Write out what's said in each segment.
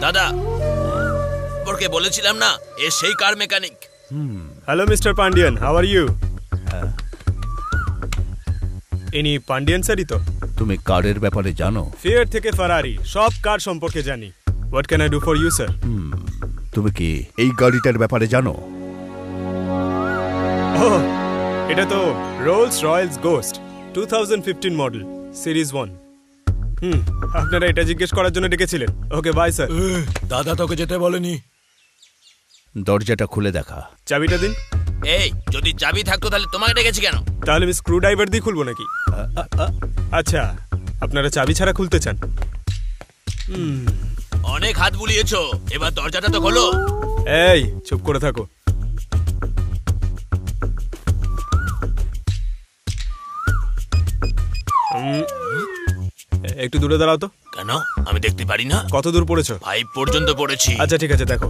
দাদা, ওকে বলেছিলাম না এ সেই car mechanic. Hello mister Pandian, how are you? ইনি পান্ডিয়ান স্যারই তো? তুমি কারের ব্যাপারে জানো? ফিয়ার থেকে ফারারি সব কার সম্পর্কে জানি। What can I do for you sir? তুমি কি এই গাড়িটার ব্যাপারে জানো? ওহ, এটা তো Rolls Royce Ghost 2015 model series 1। আপনারা এটা জিজ্ঞেস করার জন্য ডেকেছিলেন? Okay bye sir. দাদা তোকে যেতে বলেনি। দরজাটা খুলে দেখা। চাবিটা দিন। এই, যদি চাবি থাকতো তাহলে তোমাকে ডেকেছি কেন? তাহলে আমি স্ক্রু ড্রাইভার দিয়ে খুলবো নাকি? আচ্ছা, আপনারা চাবি ছাড়া খুলতে চান? অনেক হাত বুলিয়েছো, এবার দরজাটা তো খোলো। এই চুপ করে থাকো। একটু দূরে দাঁড়াও তো। কেন? আমি দেখতে পারি না? কত দূর পড়েছো? 5 পর্যন্ত পড়েছি। আচ্ছা ঠিক আছে, দেখো।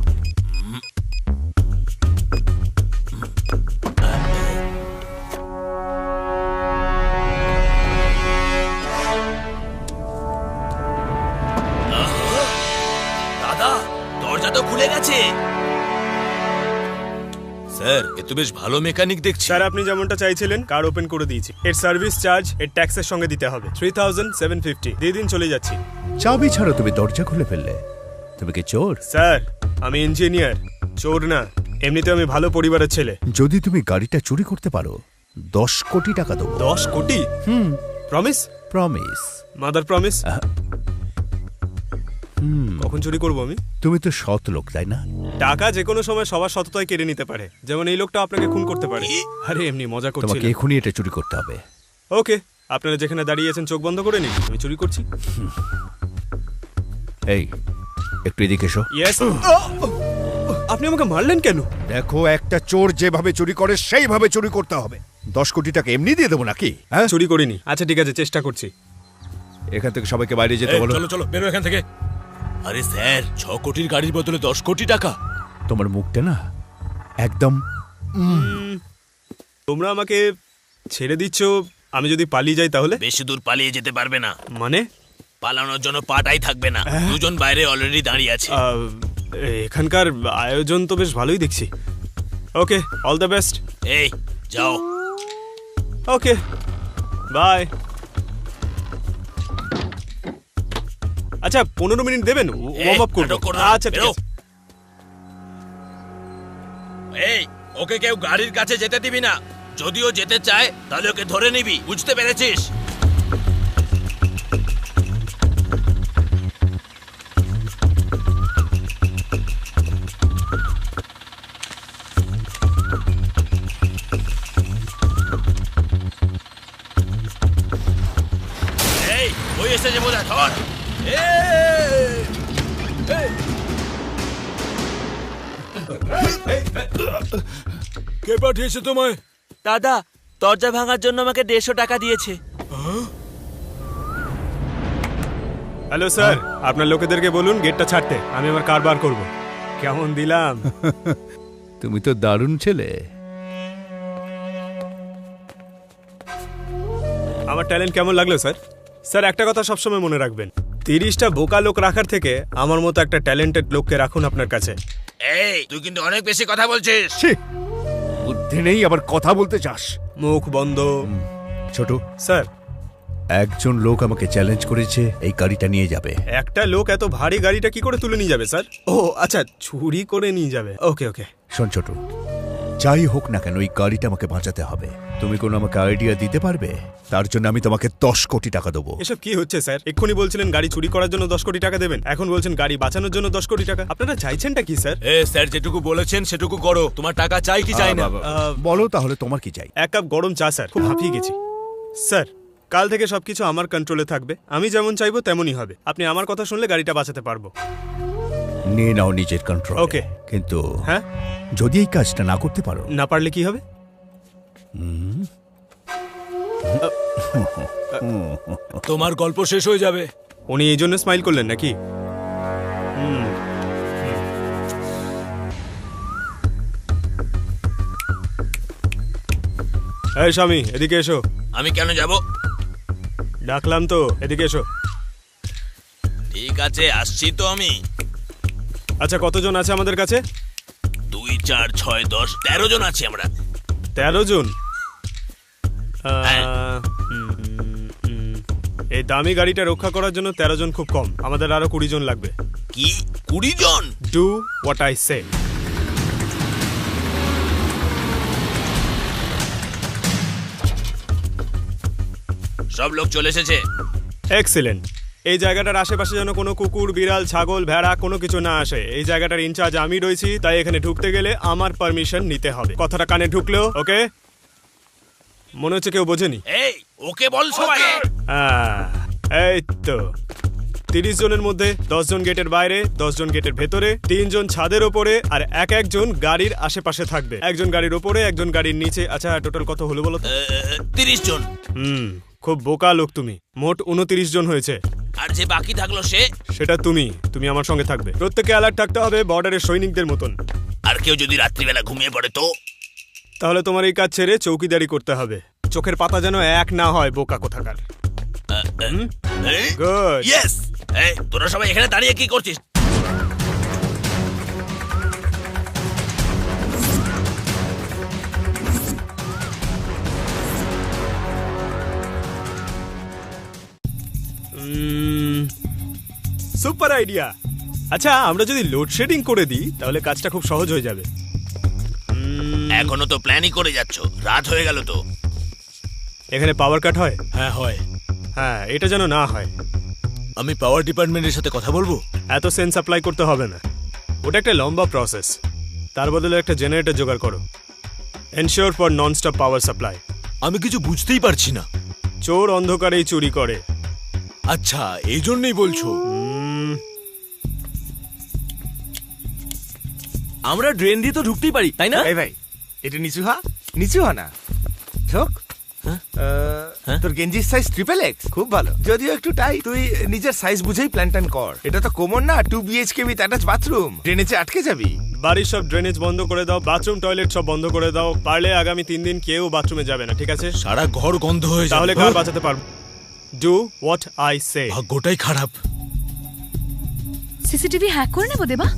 দাদা, দরজা তো খুলে গেছে। স্যার, এ তো বেশ ভালো মেকানিক দেখছি। স্যার, আপনি যেমনটা চাইছিলেন কার ওপেন করে দিয়েছি। এর সার্ভিস চার্জ এর ট্যাক্সের সঙ্গে দিতে হবে 3750। দিয়ে দিন, চলে যাচ্ছি। চাবি ছাড়া তুমি দরজা খুলে ফেললে। তুমি কি চোর? স্যার, আমি ইঞ্জিনিয়ার, চোর না। এমনিতে আমি ভালো পরিবারের ছেলে। যদি তুমি গাড়িটা চুরি করতে পারো 10 কোটি টাকা দেবো। 10 কোটি? প্রমিস? প্রমিস। Mother promise? কখন চুরি করবো আমি? তুমি তো সৎ লোক, তাই না? টাকা যে কোনো সময় সবার সততায় কেড়ে নিতে পারে, যেমন এই লোকটা আপনাকে খুন করতে পারে। আরে এমনি মজা করছি। তোমাকে এখনই এটা চুরি করতে হবে। ওকে, আপনারা যেখানে দাঁড়িয়ে আছেন চোখ বন্ধ করে নিন, আমি চুরি করছি। এই একটু এদিকে এসো। ইয়েস। আপনি আমাকে মারলেন কেন? দেখো, একটা চোর যেভাবে চুরি করে সেইভাবে চুরি করতে হবে। 10 কোটি টাকা এমনি দিয়ে দেবো নাকি? হ্যাঁ, চুরি করিনি। আচ্ছা ঠিক আছে, চেষ্টা করছি। এখান থেকে সবাইকে বাইরে যেতে বলো। চলো চলো, বেরো এখান থেকে। আরে স্যার, 6 কোটির গাড়ির বদলে 10 কোটি টাকা। তোমার মুখটা না একদম। তোমরা আমাকে ছেড়ে দিচ্ছ, আমি যদি পালিয়ে যাই তাহলে? বেশি দূর পালিয়ে যেতে পারবে না। মানে? পালানোর জন্য পাটাই থাকবে না। দুজন বাইরে অলরেডি দাঁড়িয়ে আছে। এখানকার আয়োজন তো বেশ ভালোই দেখছি। ওকে, অল দ্য বেস্ট। এই যাও। ওকে, বাই। আচ্ছা 15 মিনিট দেবেন, ওয়ার্ম আপ করব। আচ্ছা ঠিক আছে। এই, ওকে কেউ গাড়ির কাছে যেতে দিবি না। যদিও যেতে চায় তাহলে ওকে ধরে নিবি, বুঝতে পেরেছিস? এই, ওই এসেছে বোঝা, ধর। কে পাঠিয়েছে তোমায়? দাদা, দরজা ভাঙার জন্য আমাকে 150 টাকা দিয়েছে। হ্যালো স্যার, আপনার লোকেদেরকে বলুন গেটটা ছাড়তে, আমি আমার কার বার করব। কেমন দিলাম? তুমি তো দারুণ ছেলে। আমার ট্যালেন্ট কেমন লাগলো স্যার? স্যার, একটা কথা সবসময় মনে রাখবেন, 30টা বোকা লোক রাখার থেকে আমার মতো একটা ট্যালেন্টেড লোককে রাখুন আপনার কাছে। এই, তুই কিন্তু অনেক বেশি কথা বলছিস। বুদ্ধি নেই, আবার কথা বলতে চাস। মুখ বন্ধ। ছোট স্যার, একজন লোক আমাকে চ্যালেঞ্জ করেছে এই গাড়িটা নিয়ে যাবে। একটা লোক এত ভারী গাড়িটা কি করে তুলে নিয়ে যাবে স্যার? ও আচ্ছা, চুরি করে নিয়ে যাবে। ওকে ওকে। শোন ছোট, যাই হোক না কেন এই গাড়িটা আমাকে বাঁচাতে হবে। তুমি কোনো আমাকে আইডিয়া দিতে পারবে? তার জন্য আমি তোমাকে 10 কোটি টাকা দেবো। এসব কি হচ্ছে স্যার? এক্ষুনি বলছিলেন গাড়ি চুরি করার জন্য 10 কোটি টাকা দেবেন, এখন বলছেন গাড়ি বাঁচানোর জন্য 10 কোটি টাকা। আপনারা চাইছেনটা কি স্যার? স্যার যেটুকু বলেছেন সেটুকু করো। তোমার টাকা চাই কি চাই না? বলো তাহলে তোমার কি চাই? 1 কাপ গরম চা স্যার, খুব হাঁপিয়ে গেছি। স্যার, কাল থেকে সবকিছু আমার কন্ট্রোলে থাকবে, আমি যেমন চাইবো তেমনই হবে। আপনি আমার কথা শুনলে গাড়িটা বাঁচাতে পারবো। নিয়ে নাও নিজের কন্ট্রোল। ওকে। কিন্তু হ্যাঁ, যদি এই কাজটা না করতে পারো? না পারলে কি হবে? তোমার গল্প শেষ হয়ে যাবে। উনি এই জন্য স্মাইল করলেন নাকি? এই স্বামী, এদিকে এসো। আমি কেন যাব? ডাকলাম তো, এদিকে এসো। ঠিক আছে, আসছি তো আমি। আচ্ছা, কতজন আছে আমাদের কাছে? 2, 4, 6, 10, 13 জন আছি আমরা। 13 জন। হ্যাঁ। এই দামি গাড়িটা রক্ষা করার জন্য 13 জন খুব কম। আমাদের আরো 20 জন লাগবে। কি 20 জন? Do what I say. সব লোক চলে এসেছে। এক্সিলেন্ট। এই জায়গাটার আশেপাশে যেন কোনো কুকুর, বিড়াল, ছাগল, ভেড়া কোনো কিছু না আসে। এই জায়গাটার ইনচার্জ আমি রয়েছি, তাই এখানে ঢুকতে গেলে আমার পারমিশন নিতে হবে। কথাটা কানে ঢুকলো? ওকে? মনে হচ্ছে কেউ বোঝেনি। এই ওকে বল সবাইকে। এই তো 30 জনের মধ্যে 10 জন গেটের বাইরে, 10 জন গেটের ভেতরে, 3 জন ছাদের ওপরে, আর একজন গাড়ির আশেপাশে থাকবে। একজন গাড়ির ওপরে, একজন গাড়ির নিচে। আচ্ছা, টোটাল কত হলো বলো তো? 30 জন। খুব বোকা লোক তুমি। মোট 29 জন হয়েছে। আর যে বাকি থাকলো সেটা তুমি আমার সঙ্গে থাকবে। প্রত্যেককে অ্যালার্ট থাকতে হবে, বর্ডারের সৈনিকদের মতন। আর কেউ যদি রাত্রিবেলা ঘুমিয়ে পড়ে তো? তাহলে তোমার এই কাজ ছেড়ে চৌকিদারি করতে হবে। চোখের পাতা যেন এক না হয়, বোকা কোথাকার। গুড। ইয়েস। এই তোরা সবাই এখানে দাঁড়িয়ে কি করছিস? Super idea. আচ্ছা, আমরা যদি লোডশেডিং করে দিই তাহলে কাজটা খুব সহজ হয়ে যাবে। এখনো তো প্ল্যানই করে যাচ্ছ, রাত হয়ে গেল তো। এখানে পাওয়ার কাট হয়? হ্যাঁ হয়। হ্যাঁ, এটা যেন না হয়। আমি পাওয়ার ডিপার্টমেন্টের সাথে কথা বলবো। এত সেন্স অ্যাপ্লাই করতে হবে না, ওটা একটা লম্বা প্রসেস। তার বদলে একটা জেনারেটর জোগাড় করো। Ensure for non stop power supply. আমি কিছু বুঝতেই পারছি না। চোর অন্ধকারেই চুরি করে। আচ্ছা, এই জন্যই বলছো? আমরা ড্রেন দিয়ে তো ঢুকতেই পারি, তাই না? এই ভাই, এটা নিচু হ না। ঠোক। তোর গেঞ্জির সাইজ XXX, খুব ভালো। যদিও একটু টাই, তুই নিজের সাইজ বুঝেই প্ল্যান ট্যান কর। এটা তো কোমর না, 2 BHK উইথ অ্যাটাচ বাথরুম। ড্রেনেজে আটকে যাবি। বাড়ির সব ড্রেনেজ বন্ধ করে দাও, বাথরুম টয়লেট সব বন্ধ করে দাও। পারলে আগামী 3 দিন কেউ বাথরুমে যাবে না, ঠিক আছে? সারা ঘর গন্ধ হয়ে যাবে। তাহলে কার বাঁচাতে পারবো? Do what I say. ভাগ্যটাই খারাপ। সিসিটিভি হ্যাক করে নেবো দেবা।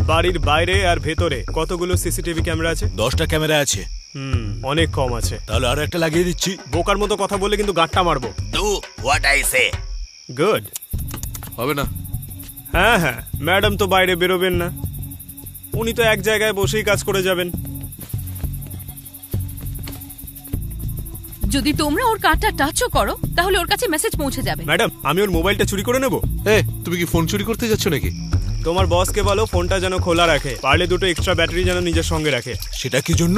বাড়ির বাইরে আর ভেতরে কতগুলো সিসিটিভি ক্যামেরা আছে? 10টা ক্যামেরা আছে। অনেক কম আছে। তাহলে আরো একটা লাগিয়ে দিচ্ছি। বোকার মতো কথা বললে কিন্তু গাঁটটা মারবো। Do what I say. Good. হবে না। হ্যাঁ, ম্যাডাম তো বাইরে বেরোবেন না, উনি তো এক জায়গায় বসেই কাজ করে যাবেন। যদি তোমরা ওর কার্ডটা টাচও করো তাহলে ওর কাছে মেসেজ পৌঁছে যাবে। ম্যাডাম, আমি ওর মোবাইলটা চুরি করে নেব? তুমি কি ফোন চুরি করতে যাচ্ছ নাকি? তোমার বসকে বলো ফোনটা যেন খোলা রাখে, পারলে 2টো এক্সট্রা ব্যাটারি যেন নিজের সঙ্গে রাখে। সেটা কি জন্য?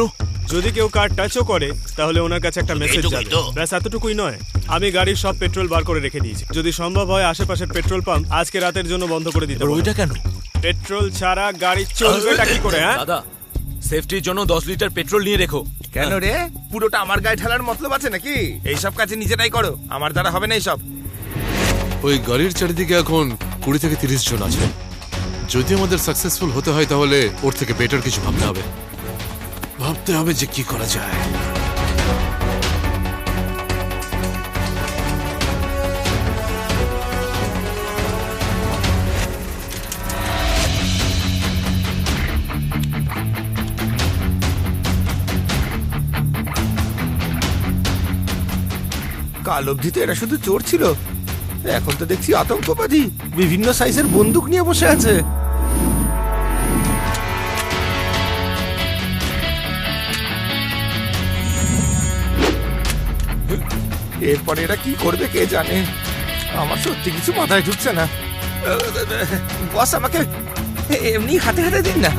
যদি কেউ কার্ড টাচও করে তাহলে ওনার কাছে একটা মেসেজ এইটুকুই যাবে। তো? ব্যাস, এতটুকুই নয়। আমি গাড়ির সব পেট্রোল বার করে রেখে দিয়েছি। যদি সম্ভব হয় আশেপাশের পেট্রোল পাম্প আজকে রাতের জন্য বন্ধ করে দিতে বলো। ওইটা কেন? পেট্রোল ছাড়া গাড়ি চলবেটা কি করে? হ্যাঁ দাদা, সেফটির জন্য 10 লিটার পেট্রোল নিয়ে রেখো। কেন রে, পুরোটা আমার গায়ে ঢালার মতলব আছে নাকি? এইসব কাজে নিজেরাই করো, আমার দ্বারা হবে না এইসব। ওই গাড়ির চারিদিকে এখন 20 থেকে 30 জন আছে। যদি আমাদের সাকসেসফুল হতে হয় তাহলে ওর থেকে বেটার কিছু ভাবতে হবে যে কি করা যায়। কাল অবধি তো এরা শুধু চোর ছিল, এখন তো দেখছি আতঙ্কবাদী। বিভিন্ন সাইজের বন্দুক নিয়ে বসে আছে। এরপরে এরা কি করবে কে জানে। আমার সত্যি কিছু মাথায় ঢুকছে না। বস, আমাকে এমনি হাতে হাতে দিন না।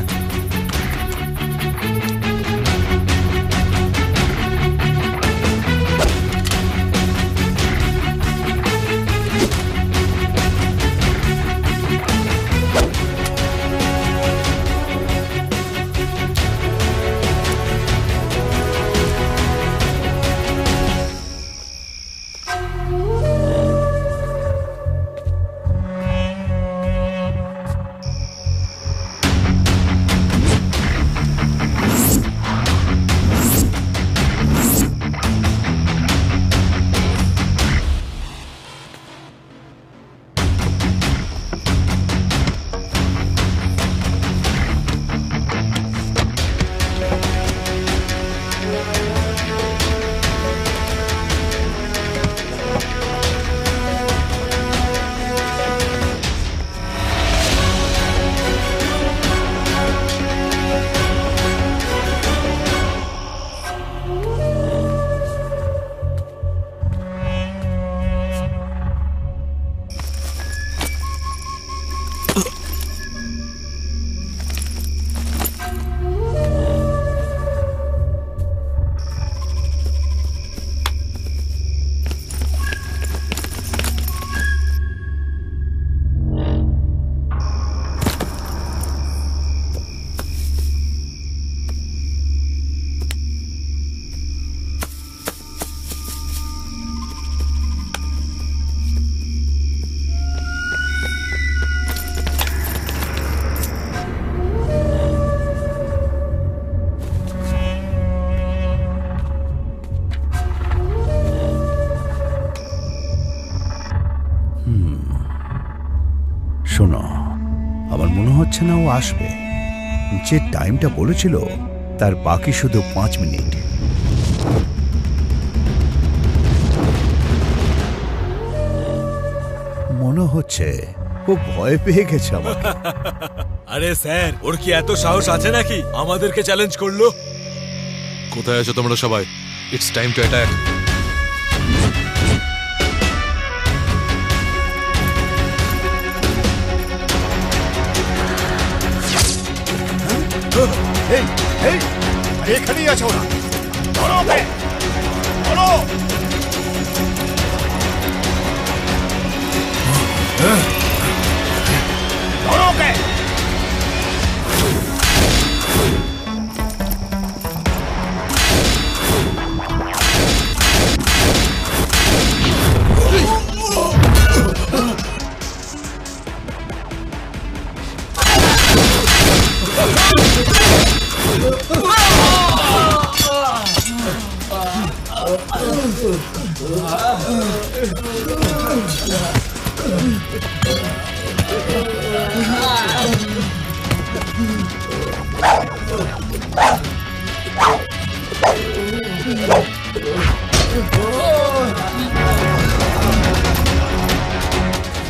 শোনো, আমার মনে হচ্ছে না ও আসবে। যে টাইমটা বলেছিল তার বাকি শুধু 5 মিনিট। মনে হচ্ছে ও ভয় পেয়ে গেছে আমাকে। আরে স্যার, ওর কি এত সাহস আছে নাকি আমাদেরকে চ্যালেঞ্জ করলো? কোথায় আছো তোমরা সবাই? It's time to attack. এই এই আরে এখানেই আছে ওরা, ধরো ওকে, ধরো। ধরো ওকে।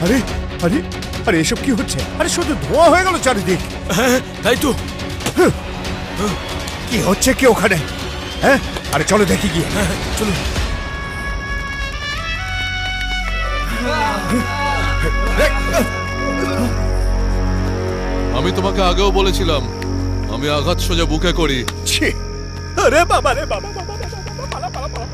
আরে আরে আরে এসব কি হচ্ছে? আরে শুধু ধোঁয়া হয়ে গেল চারিদিক। তাই তো। কি হচ্ছে কি ওখানে? হ্যাঁ, আরে চলো দেখি গিয়ে। চলো। আমি তোমাকে আগেও বলেছিলাম আমি আঘাত সোজা বুকে করি। ছি, আরে বাবা রে বাবা বাবা বাবা, পালা পালা পালা।